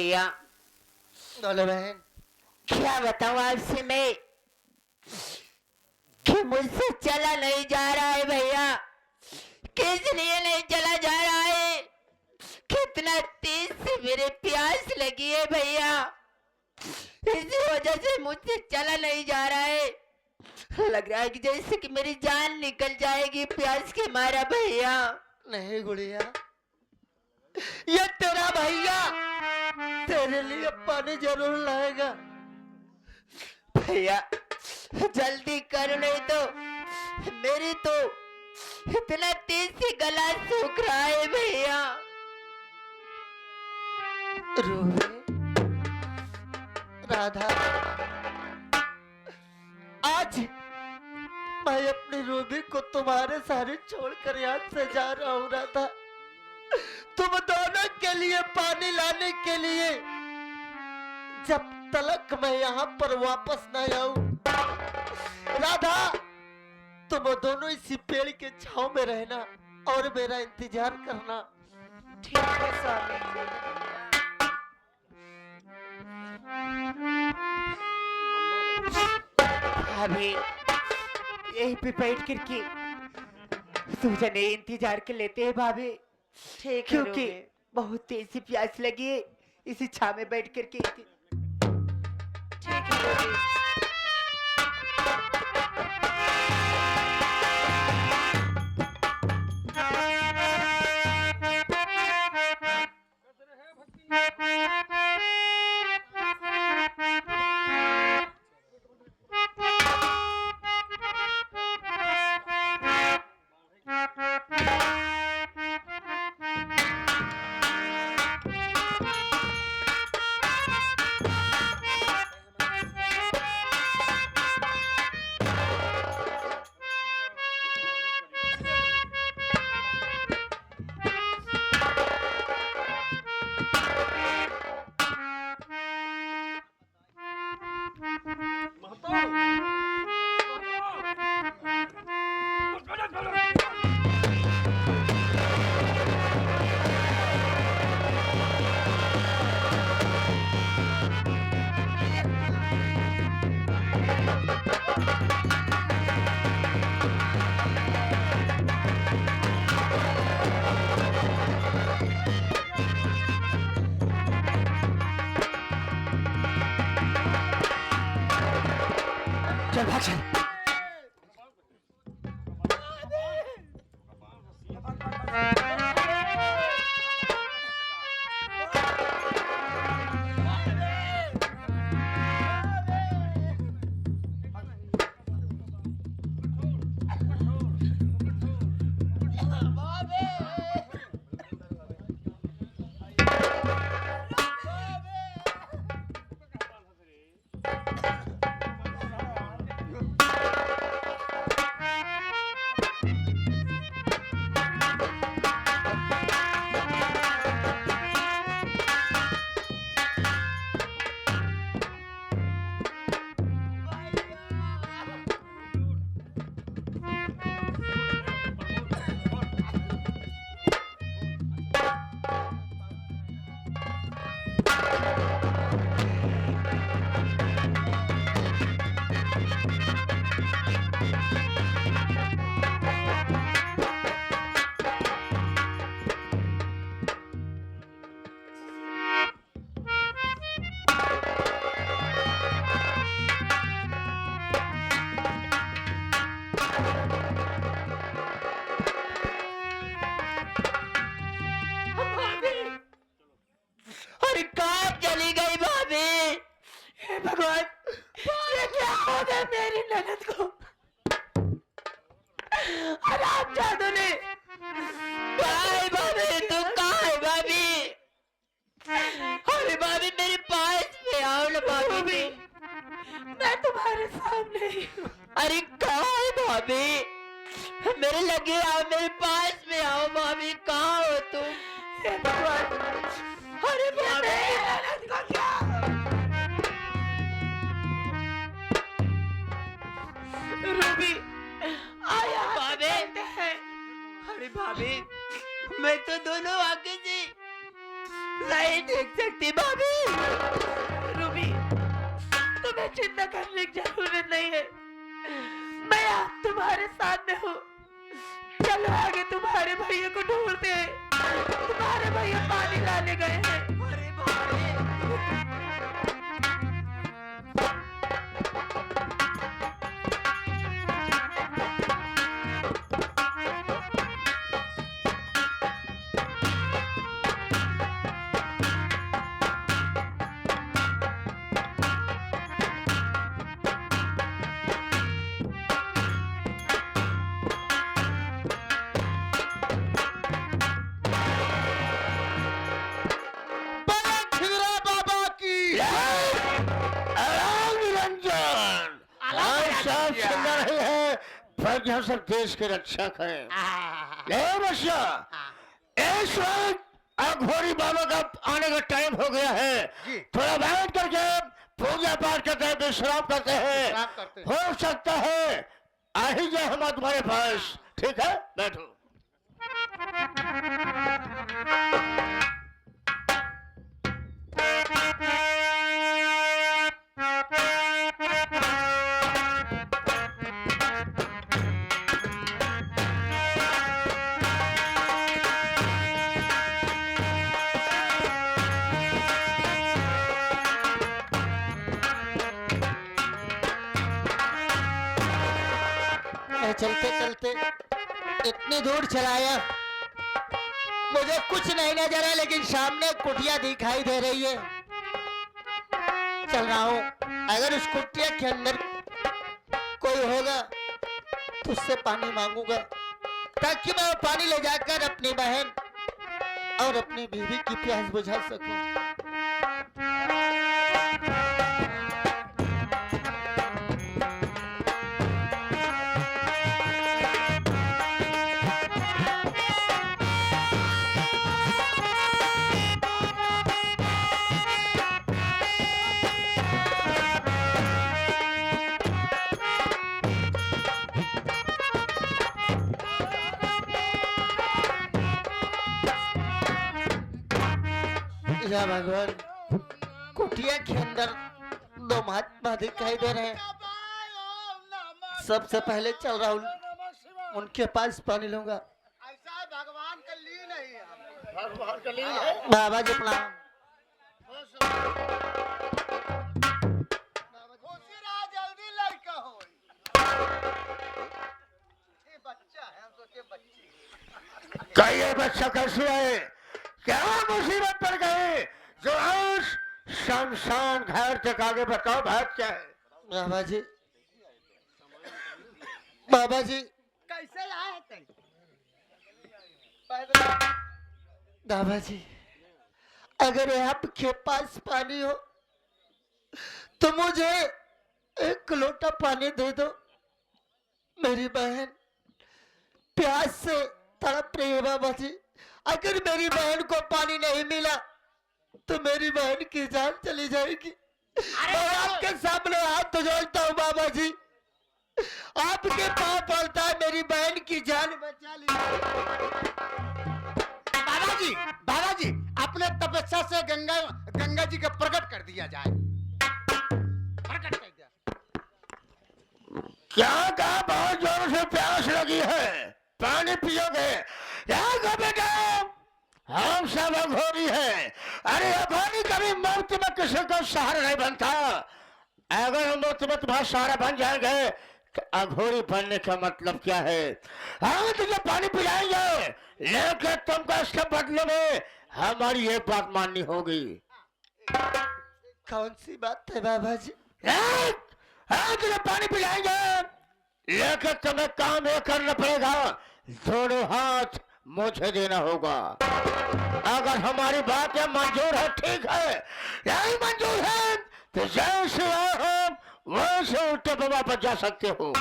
भैया बोलो बहन। क्या बताऊं आपसे मैं कि मुझसे चला नहीं जा रहा है भैया। किस लिए नहीं चला जा रहा है? कितना तेज से मेरे प्यास लगी है भैया, इसी वजह से मुझसे चला नहीं जा रहा है। लग रहा है कि जैसे कि मेरी जान निकल जाएगी प्यास के मारा भैया। नहीं गुड़िया, ये तेरा भैया तेरे लिए पानी जरूर लाएगा। भैया जल्दी कर, नहीं तो मेरी तो इतना तेज से गला सूख रहा है भैया। रूबी, राधा, आज मैं अपनी रूबी को तुम्हारे सारे छोड़कर यहाँ से जा रहा हूँ राधा। तुम दोनों के लिए पानी लाने के लिए, जब तलक मैं यहाँ पर वापस न आऊं राधा, तुम दोनों इसी पेड़ के छांव में रहना और मेरा इंतजार करना। ठीक है स्वामी अभी यहीं पे बैठ करके सूजने इंतजार कर लेते हैं भाभी। ठीक है क्योंकि रूबी। बहुत तेज सी प्यास लगी है, इसी छाव में बैठ करके ठीक है रूबी। चल भाग चल। अरे कहाँ चली गई भाभी? हे भगवान, ये क्या हो गया मेरी ननद को? अरे आप जादू ने कहाँ है भाभी? तू कहाँ है भाभी? अरे भाभी मेरे पास में आओ ना भाभी। मैं तुम्हारे सामने ही हूँ। अरे कहाँ है भाभी? मेरे लगे आओ, मेरे पास में आओ भाभी। कहाँ हो तुम? हे भगवान, अरे भाभी को क्या? रूबी आया भाभी। अरे भाभी मैं तो दोनों आंखें से नहीं देख सकती भाभी। रूबी, तुम्हें चिंता करने की जरूरत नहीं है, मैं आप तुम्हारे साथ में हूँ। चलो आगे तुम्हारे भैया को ढूंढते हैं। तुम्हारे भैया पानी लाने गए हैं। अरे भाभी, खिगरा बाबा की निरंजन सब सुंदर ही है, पर यह सब देश के रक्षक है। ले बच्चा, इस वक्त अघोरी बाबा का आने का टाइम हो गया है। थोड़ा बैठ करके पूजा पाठ करते हैं, विश्राम करते हैं। हो सकता है आ ही जाए हम तुम्हारे पास। ठीक है, बैठो। चलते चलते इतनी दूर चलाया, मुझे कुछ नहीं नजर है, लेकिन सामने कुटिया दिखाई दे रही है। चल रहा हूँ, अगर उस कुटिया के अंदर कोई होगा तो उससे पानी मांगूंगा, ताकि मैं वो पानी ले जाकर अपनी बहन और अपनी बीवी की प्यास बुझा सकूं। या भगवान, कुटिया के अंदर दो महात्मा दिखाई दे रहे हैं। सबसे पहले चल रहा हूँ, उनके पास पानी लूंगा। ऐसा भगवान का लीन है ये। भगवान का लीन है। बाबा जी प्रणाम। खुशी रहा, जल्दी लड़का हो। ये बच्चा है, हम सोचे बच्ची। क्या ये बच्चा कैसे है? क्या मुसीबत पड़ गई जो आज शमशान घर तक? आगे बताओ, बात क्या है? बाबा जी, बाबा जी, कैसे आए थे? बाबा जी, अगर आपके पास पानी हो तो मुझे एक लोटा पानी दे दो। मेरी बहन प्यास से तड़प रही है बाबा जी। अगर मेरी बहन को पानी नहीं मिला तो मेरी बहन की जान चली जाएगी। मैं आपके सामने हाथ जोड़ता हूँ बाबा जी, आपके पाँव पड़ता है, मेरी बहन की जान बचा लीजिए। बाबा जी, अपने तपस्या से गंगा जी का प्रकट कर दिया जाए। प्रकट कर दिया। क्या कहा? बहुत जोर से प्यास लगी है, पानी पियोगे? क्या बेटा, हम सब अघोरी हैं। अरे अघोरी कभी मौत में किसी को सहारा नहीं बनता। अगर हम मौत में तुम्हारा सहारा बन जाएंगे तो अघोरी बनने का मतलब क्या है? हम तुझे पानी पिलाएंगे, लेकिन तुमको इसके बदले में हमारी एक बात माननी होगी। कौन सी बात है बाबा जी? हम तुझे पानी पिलाएंगे, लेकिन तुम्हें काम ये करना पड़ेगा, दोनों हाथ मुझे देना होगा। अगर हमारी बात है मंजूर है, ठीक है। यही मंजूर है तो जैसे हो वैसे उल्टे पे वापस जा सकते हो।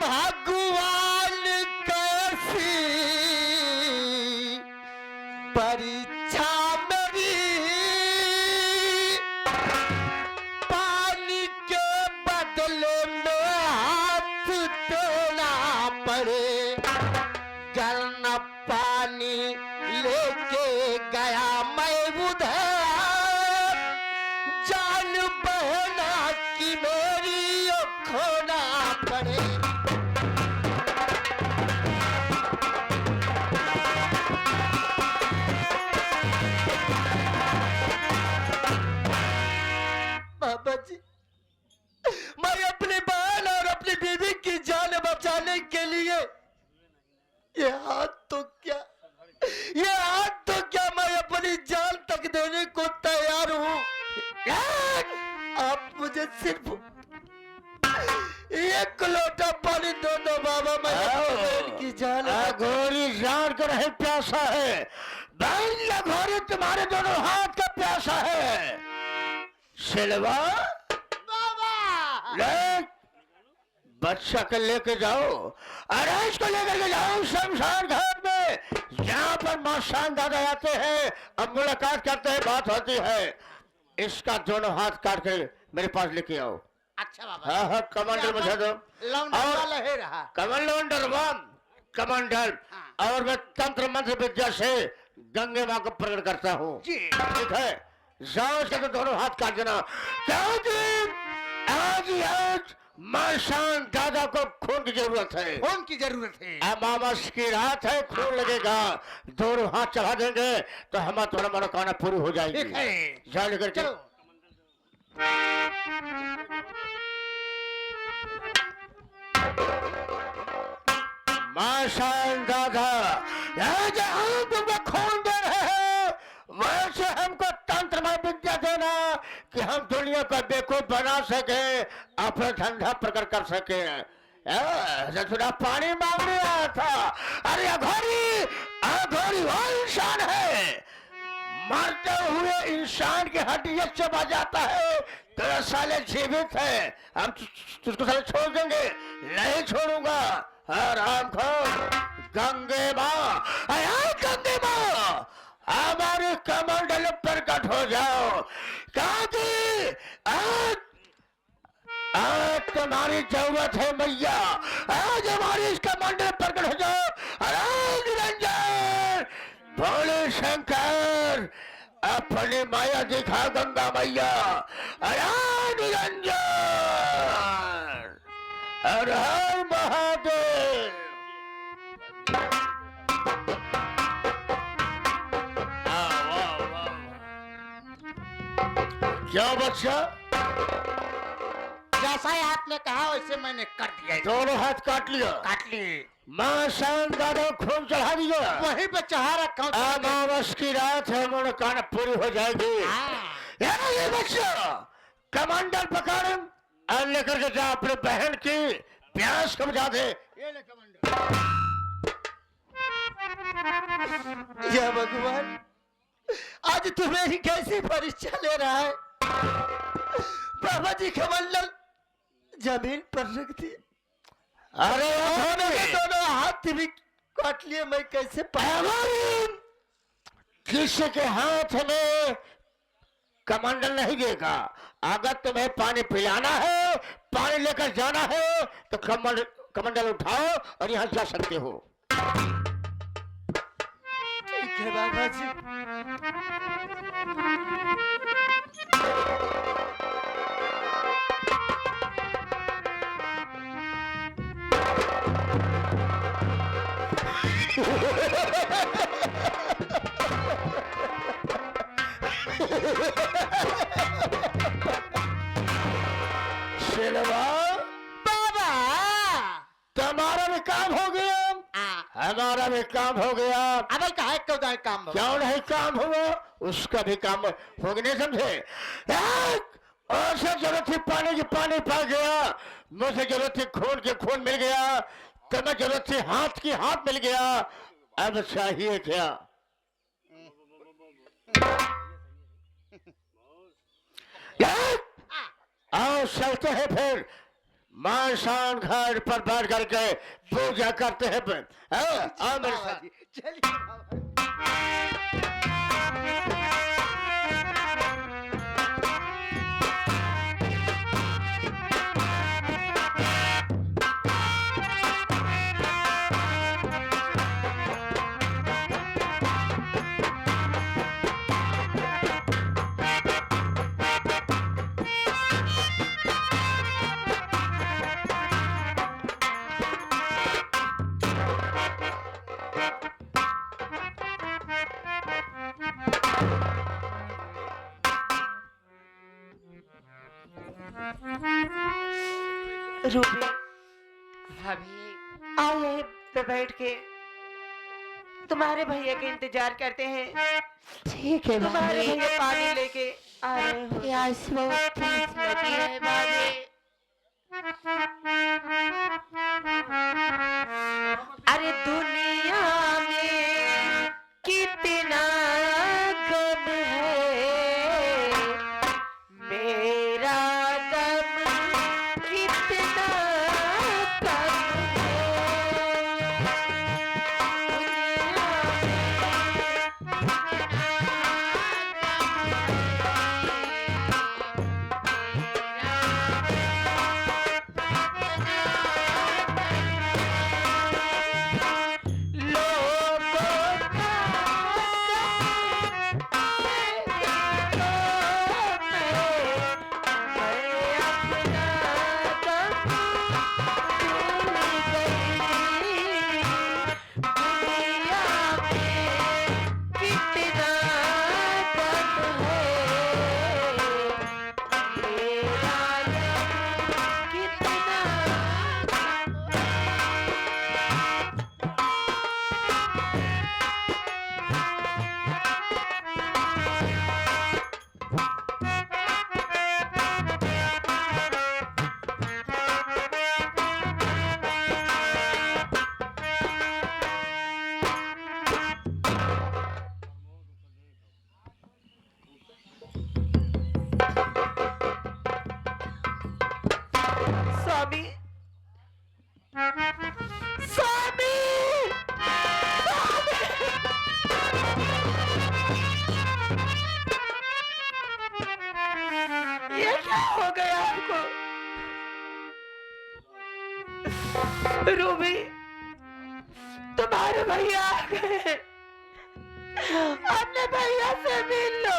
भगवान कैसी परीक्षा मेरी ये हाथ तो क्या, ये हाथ तो क्या, मैं अपनी जान तक देने को तैयार हूँ। आप मुझे सिर्फ एक लोटा पानी दो दो बाबा, मैं अपनी बहन की जान। अघोरी जान कर रहे प्यासा है, बहन अघोरी तुम्हारे दोनों हाथ का प्यासा है। सिलवा बाबा ले बच्चा को लेके जाओ, अरे इसको लेकर के जाओ शमशान घाट में, जहाँ पर माँ शान दादा आते हैं, अब मुलाकात करते हैं, बात होती है। इसका दोनों हाथ काट के मेरे पास लेके आओ। अच्छा बाबा। हाँ हाँ कमांडर मुझे दो। लौंडा और- वाला है रहा। कमांडर वन कमांडर, और मैं तंत्र मंत्र विद्या से गंगे माँ को प्रकट करता हूँ। जी। ठीक है, जाओ से तो दोनों हाथ काट देना, क्योंकि आज माँ शान दादा को खून की जरूरत है। खून की जरूरत है। अमावस की रात है, खून लगेगा, दोनों हाथ चढ़ा देंगे तो हमारा तुम्हारा मनोकामना पूरी हो जाएगी। ठीक है, जाओ लेकर के। चलो। माँ शान दादा, यहाँ जहाँ तुम्हें खून दे रहे हैं, वैसे हमको तंत्र में विद्या देना कि हम दुनिया को बेवकूफ बना सके, अपना धंधा प्रकट कर सके। थोड़ा पानी मांगने आया था। अरे अघोरी, अघोरी वो इंसान है, मरते हुए इंसान की हड्डियां चबा जाता है, तेरा साले जीवित है, हम तुझको साले छोड़ देंगे, नहीं छोड़ूंगा। राम खो गंगे माँ, गंगे माँ, हमारे कमंडल प्रकट हो जाओ, क्योंकि आज तुम्हारी जरूरत है मैया, आज हमारी इस कमंडल प्रकट हो जाओ। अरे निरंजन, भोले शंकर, अपनी माया दिखा गंगा मैया। अरे निरंजन, हर हर महादेव। क्या बच्चा, जैसा ही आपने कहा वैसे मैंने कर दिया। दोनों हाथ काट लिया, काट लिए, माँ शान दादा खून चढ़ा दिया। वहीं पे चढ़ा रखा हूँ। अमावस की रात है, मनोकामना पूरी हो जाएगी। ये बच्चा कमांडर पकड़ और लेकर के जा, अपने बहन की प्यास को बुझा दे। ये ले कमांडर। या भगवान, आज तू मेरी कैसी परीक्षा ले रहा है। बाबा जी कमंडल जमीन पर रख दिए, अरे मेरे दोनों हाथ भी काट लिए, मैं कैसे किसी के हाथ में कमंडल नहीं देगा। अगर तुम्हें पानी पिलाना है, पानी लेकर जाना है, तो कमंडल उठाओ और यहाँ जा सकते हो। ठीक है बाबा जी। सिलवा बाबा तुम्हारा भी काम हो गया, हमारा भी काम हो गया। अब कहा क्यों जाए काम हो? क्यों नहीं काम हुआ, उसका भी काम हो गया, नहीं समझे। और से जरूरत थी पानी की, पानी पा गया, मुझे जरूरत थी खून की, खून मिल गया, तुम्हें जरूरत थी हाथ की, हाथ मिल गया। अब चाहिए क्या? आओ चलते हैं फिर, मां शान घाट पर बैठ करके पूजा करते हैं। आओ मेरे साथ। चलिए बाबा। रूबी, भाभी आओ यहीं पे बैठ के तुम्हारे भैया के इंतजार करते हैं। ठीक है तुम्हारे भाभी। भैया पानी लेके आ रहे हो। प्यास बहुत तेज लगी है भाभी। अरे दुनिया में कितना गम है, मेरा गम कितना कम है। लोगों का स्वामी, स्वामी, ये क्या हो गया आपको? रूबी, तुम्हारे भैया आ गए। अपने भैया से मिल लो।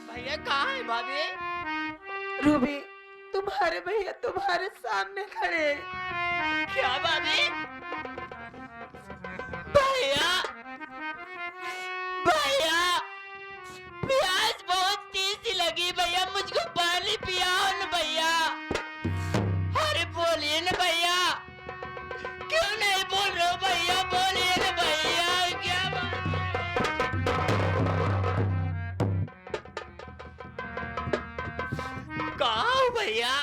भैया कहाँ है भाभी? रूबी, तुम्हारे भैया तुम्हारे सामने खड़े हैं। क्या भाभी? भैया, भैया, प्यास बहुत तेज लगी भैया, मुझको पानी पियाओ न भैया। अरे बोलिए न भैया, क्यों नहीं बोल रहे हो भैया? बोलिए न भैया, क्या बात है? कहाँ हो भैया?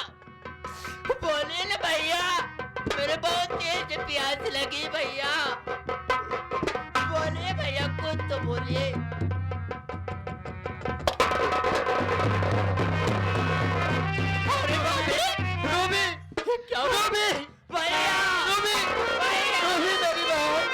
बोलिए न भैया, मेरे बहुत तेज प्यास लगी भैया। बोलिए भैया, कुछ तो बोलिए। अरे रूबी, रूबी, क्या हुआ? रूबी, भैया, रूबी, भैया, रूबी मेरी बहन,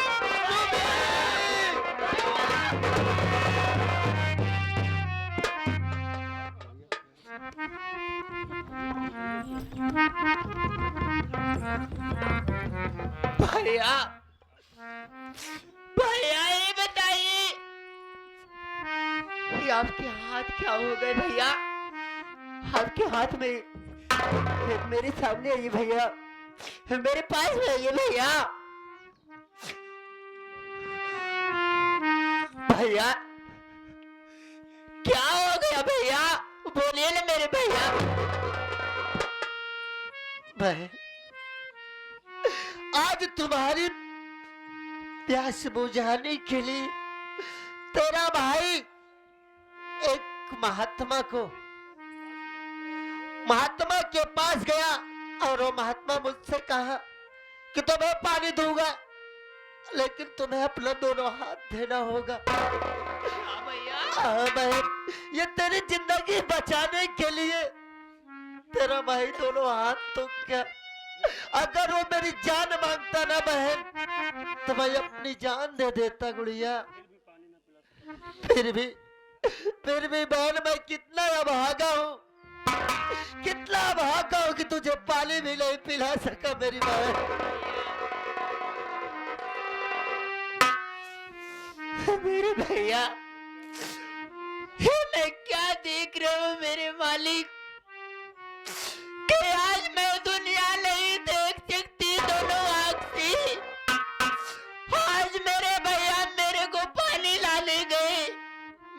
भैया, भैया ये बताइए, ये आपके हाथ क्या हो गए भैया? आपके हाथ में मेरे सामने आइए भैया, मेरे पास में आइए भैया। भैया क्या हो गया भैया? बोलिए ना मेरे भैया। बहन, आज तुम्हारी प्यास बुझाने के लिए तेरा भाई एक महात्मा के पास गया और वो महात्मा मुझसे कहा कि तुम्हें पानी दूंगा, लेकिन तुम्हें अपना दोनों हाथ देना होगा। हाँ भैया, हाँ बहन, ये तेरी जिंदगी बचाने के लिए तेरा भाई दोनों हाथ तो क्या, अगर वो मेरी जान मांगता ना बहन, तो मैं अपनी जान दे देता गुड़िया। फिर भी बहन, मैं कितना अभागा हूँ, कितना अभागा हूँ कि तुझे पानी भी नहीं पिला सका मेरी बहन। मेरे भैया, ये मैं क्या देख रहा हूँ मेरे मालिक, कि आज मैं दुनिया नहीं देख सकती दोनों आँख से। आज मेरे भैया मेरे को पानी लाने गए,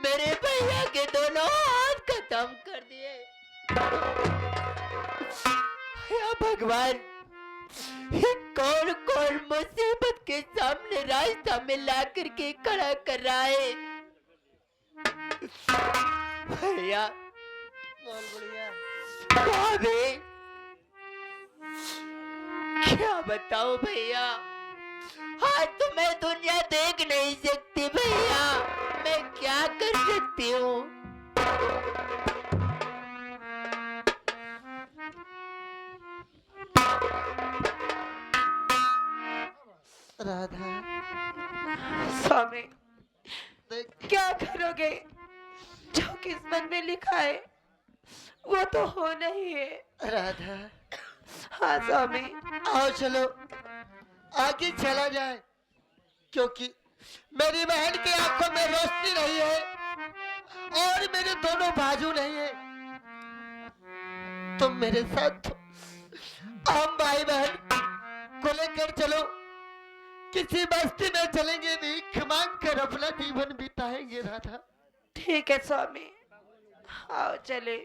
मेरे भैया के दोनों हाथ खत्म कर दिए। या भगवान, ये कौन कौन मुसीबत के सामने रास्ता में ला करके खड़ा कर रहा है। भैया बोल बुढ़िया। भाभी, क्या बताऊं भैया, आज तो मैं दुनिया देख नहीं सकती भैया, मैं क्या कर सकती हूँ। राधा स्वामी, देख, क्या करोगे? जो किस्मत में लिखा है वो तो होना ही है। राधा हाँ स्वामी। आओ चलो आगे चला जाए, क्योंकि मेरी बहन की आंखों में रोशनी नहीं है और मेरे दोनों बाजू नहीं है। तुम मेरे साथ हम भाई बहन को लेकर चलो, किसी बस्ती में चलेंगे, भीख मांग कर अपना जीवन बिताएंगे। राधा ठीक है स्वामी, आओ चले।